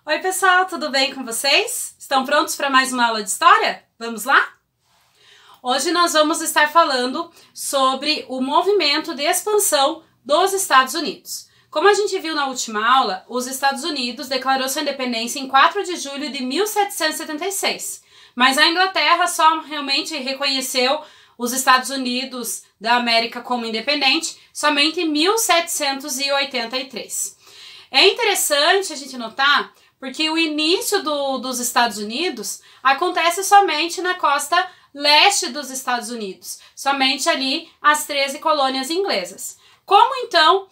Oi pessoal, tudo bem com vocês? Estão prontos para mais uma aula de história? Vamos lá? Hoje nós vamos estar falando sobre o movimento de expansão dos Estados Unidos. Como a gente viu na última aula, os Estados Unidos declarou sua independência em 4 de julho de 1776, mas a Inglaterra só realmente reconheceu os Estados Unidos da América como independente somente em 1783. É interessante a gente notar porque o início dos Estados Unidos acontece somente na costa leste dos Estados Unidos, somente ali as 13 colônias inglesas. Como então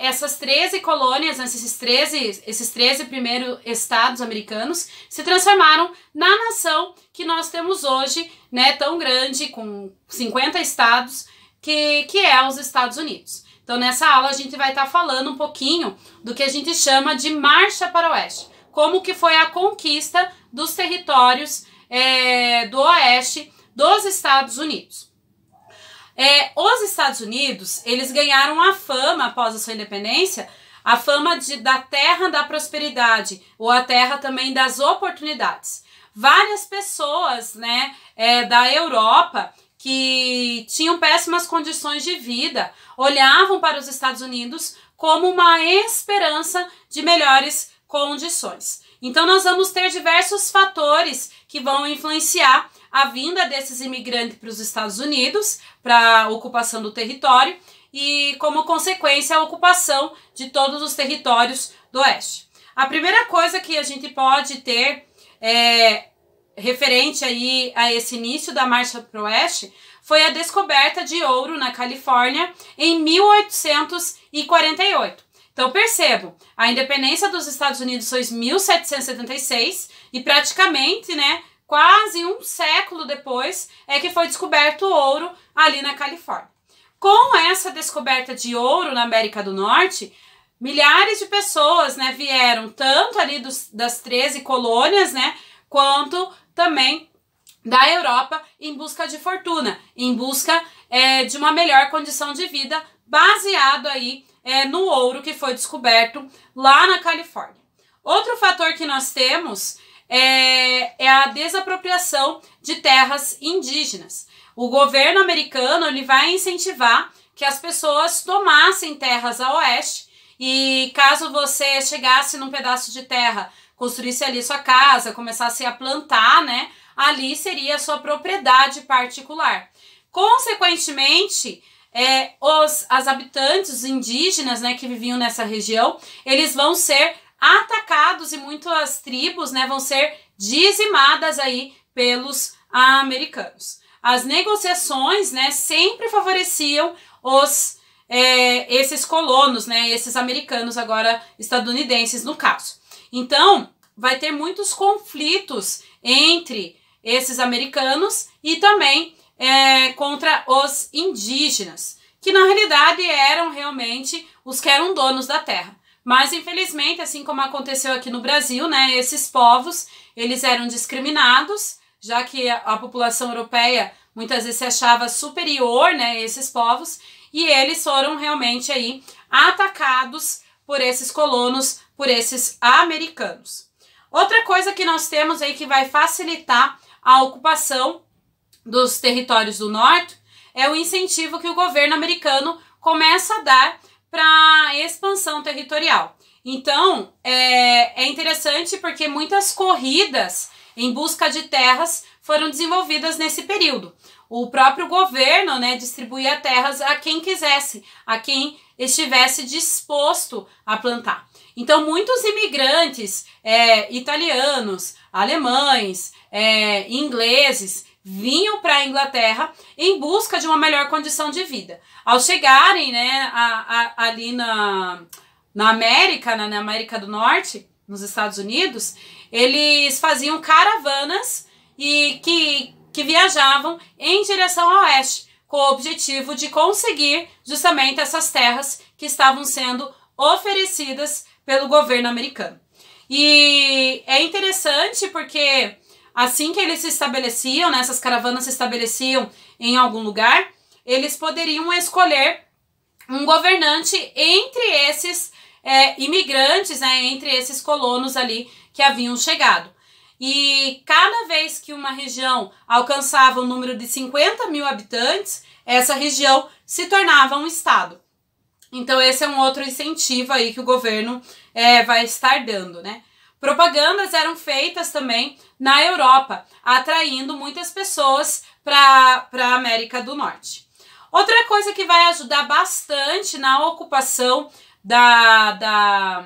essas 13 colônias, esses 13 primeiros estados americanos se transformaram na nação que nós temos hoje, né, tão grande, com 50 estados, que é os Estados Unidos. Então, nessa aula, a gente vai estar falando um pouquinho do que a gente chama de Marcha para o Oeste. Como que foi a conquista dos territórios do Oeste dos Estados Unidos. Os Estados Unidos, eles ganharam a fama, após a sua independência, a fama da terra da prosperidade, ou a terra também das oportunidades. Várias pessoas, né, da Europa, que tinham péssimas condições de vida, olhavam para os Estados Unidos como uma esperança de melhores condições. Então, nós vamos ter diversos fatores que vão influenciar a vinda desses imigrantes para os Estados Unidos, para a ocupação do território e, como consequência, a ocupação de todos os territórios do Oeste. A primeira coisa que a gente pode ter referente aí a esse início da Marcha para o Oeste foi a descoberta de ouro na Califórnia em 1848. Então percebam, a independência dos Estados Unidos foi em 1776 e praticamente, né, quase um século depois é que foi descoberto o ouro ali na Califórnia. Com essa descoberta de ouro na América do Norte, milhares de pessoas, né, vieram tanto ali das 13 colônias, né, quanto também da Europa em busca de fortuna, em busca de uma melhor condição de vida, baseado aí no ouro que foi descoberto lá na Califórnia. Outro fator que nós temos é a desapropriação de terras indígenas. O governo americano ele vai incentivar que as pessoas tomassem terras a oeste e caso você chegasse num pedaço de terra, construísse ali sua casa, começasse a plantar, né, ali seria a sua propriedade particular. Consequentemente, os habitantes indígenas, né, que viviam nessa região, eles vão ser atacados e muitas tribos, né, vão ser dizimadas aí pelos americanos. As negociações, né, sempre favoreciam esses colonos, né, esses americanos agora estadunidenses no caso. Então, vai ter muitos conflitos entre esses americanos e também contra os indígenas, que na realidade eram realmente os que eram donos da terra. Mas, infelizmente, assim como aconteceu aqui no Brasil, né, esses povos, eles eram discriminados, já que a população europeia muitas vezes se achava superior, né, a esses povos, e eles foram realmente aí atacados por esses colonos, por esses americanos. Outra coisa que nós temos aí que vai facilitar a ocupação dos territórios do norte é o incentivo que o governo americano começa a dar para a expansão territorial. Então, é interessante porque muitas corridas em busca de terras foram desenvolvidas nesse período. O próprio governo, né, distribuía terras a quem quisesse, a quem estivesse disposto a plantar. Então, muitos imigrantes italianos, alemães, ingleses, vinham para a Inglaterra em busca de uma melhor condição de vida. Ao chegarem, né, ali na América, na América do Norte, nos Estados Unidos, eles faziam caravanas e que viajavam em direção ao oeste, com o objetivo de conseguir justamente essas terras que estavam sendo oferecidas pelo governo americano. E é interessante porque assim que eles se estabeleciam, né, essas caravanas se estabeleciam em algum lugar, eles poderiam escolher um governante entre esses imigrantes, né, entre esses colonos ali que haviam chegado. E cada vez que uma região alcançava o número de 50 mil habitantes, essa região se tornava um estado. Então esse é um outro incentivo aí que o governo vai estar dando, né? Propagandas eram feitas também na Europa, atraindo muitas pessoas para a América do Norte. Outra coisa que vai ajudar bastante na ocupação da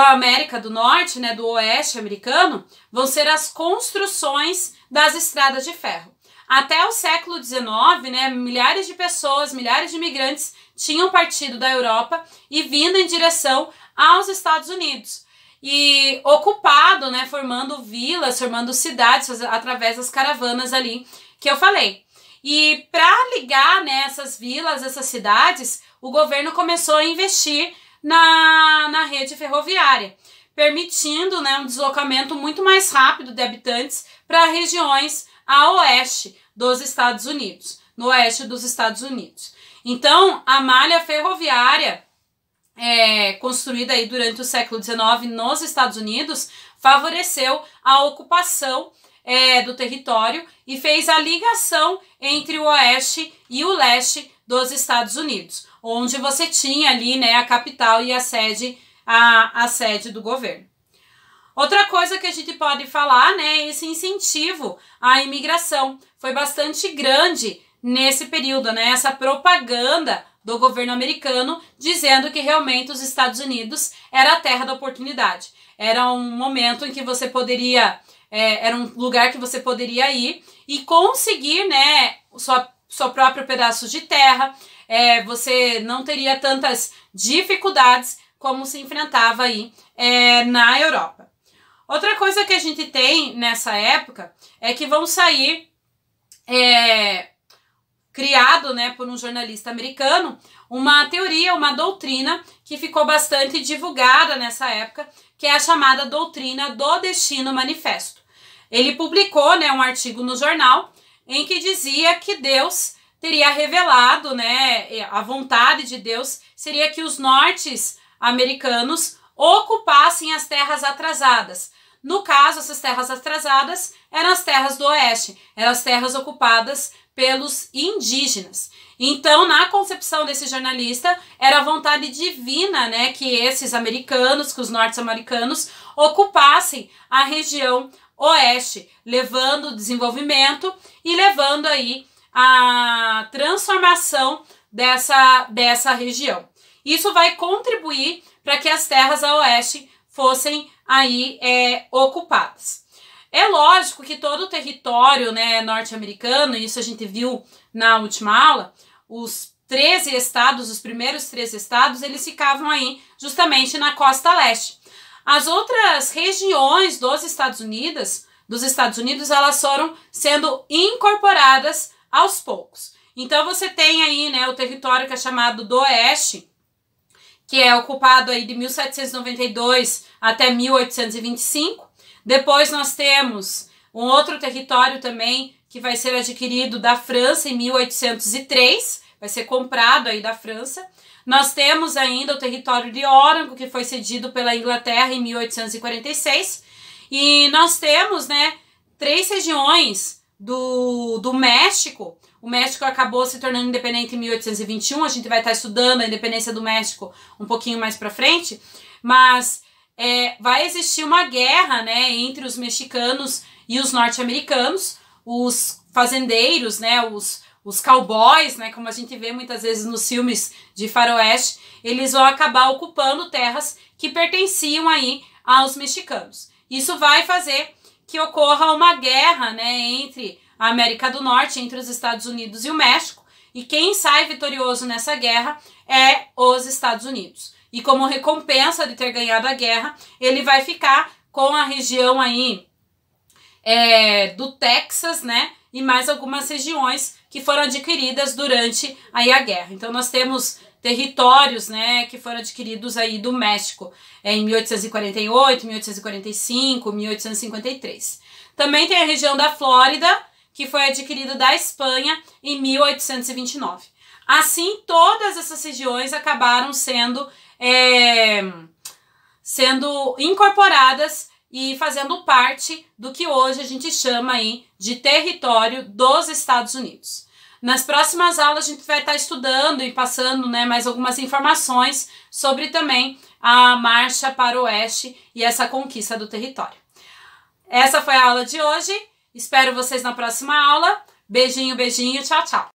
América do Norte, né, do oeste americano, vão ser as construções das estradas de ferro. Até o século XIX, né, milhares de pessoas, milhares de imigrantes tinham partido da Europa e vindo em direção aos Estados Unidos. E ocupado, né, formando vilas, formando cidades através das caravanas ali que eu falei. E para ligar, né, essas vilas, essas cidades, o governo começou a investir na rede ferroviária, permitindo, né, um deslocamento muito mais rápido de habitantes para regiões a oeste dos Estados Unidos, no oeste dos Estados Unidos. Então, a malha ferroviária construída aí durante o século XIX nos Estados Unidos favoreceu a ocupação do território e fez a ligação entre o oeste e o leste dos Estados Unidos, onde você tinha ali, né, a capital e a sede do governo. Outra coisa que a gente pode falar, né, é esse incentivo à imigração. Foi bastante grande nesse período, né, essa propaganda do governo americano dizendo que realmente os Estados Unidos era a terra da oportunidade. Era um momento em que você poderia, era um lugar que você poderia ir e conseguir, né, seu próprio pedaço de terra. Você não teria tantas dificuldades como se enfrentava aí na Europa. Outra coisa que a gente tem nessa época é que vão sair, criado, né, por um jornalista americano, uma teoria, uma doutrina que ficou bastante divulgada nessa época, que é a chamada doutrina do Destino Manifesto. Ele publicou, né, um artigo no jornal em que dizia que Deus teria revelado, né, a vontade de Deus seria que os nortes americanos ocupassem as terras atrasadas. No caso, essas terras atrasadas eram as terras do oeste, eram as terras ocupadas pelos indígenas. Então, na concepção desse jornalista, era a vontade divina, né, que esses americanos, que os norte-americanos ocupassem a região oeste, levando o desenvolvimento e levando aí a transformação dessa região. Isso vai contribuir para que as terras a oeste fossem aí ocupadas. É lógico que todo o território, né, norte-americano, isso a gente viu na última aula, os 13 estados, os primeiros 13 estados, eles ficavam aí justamente na costa leste. As outras regiões dos Estados Unidos, elas foram sendo incorporadas aos poucos. Então você tem aí, né, o território que é chamado do oeste, que é ocupado aí de 1792 até 1825. Depois nós temos um outro território também que vai ser adquirido da França em 1803, vai ser comprado aí da França. Nós temos ainda o território de Oregon, que foi cedido pela Inglaterra em 1846. E nós temos, né, 3 regiões do México. O México acabou se tornando independente em 1821, a gente vai estar estudando a independência do México um pouquinho mais para frente, mas vai existir uma guerra, né, entre os mexicanos e os norte-americanos, os fazendeiros, né, os cowboys, né, como a gente vê muitas vezes nos filmes de faroeste, eles vão acabar ocupando terras que pertenciam aí aos mexicanos. Isso vai fazer que ocorra uma guerra, né, entre a América do Norte, entre os Estados Unidos e o México, e quem sai vitorioso nessa guerra é os Estados Unidos. E como recompensa de ter ganhado a guerra, ele vai ficar com a região aí do Texas, né, e mais algumas regiões que foram adquiridas durante aí a guerra. Então nós temos territórios, né, que foram adquiridos aí do México em 1848, 1845, 1853. Também tem a região da Flórida, que foi adquirida da Espanha em 1829. Assim, todas essas regiões acabaram sendo incorporadas e fazendo parte do que hoje a gente chama aí de território dos Estados Unidos. Nas próximas aulas a gente vai estar estudando e passando, né, mais algumas informações sobre também a marcha para o oeste e essa conquista do território. Essa foi a aula de hoje. Espero vocês na próxima aula. Beijinho, beijinho. Tchau, tchau.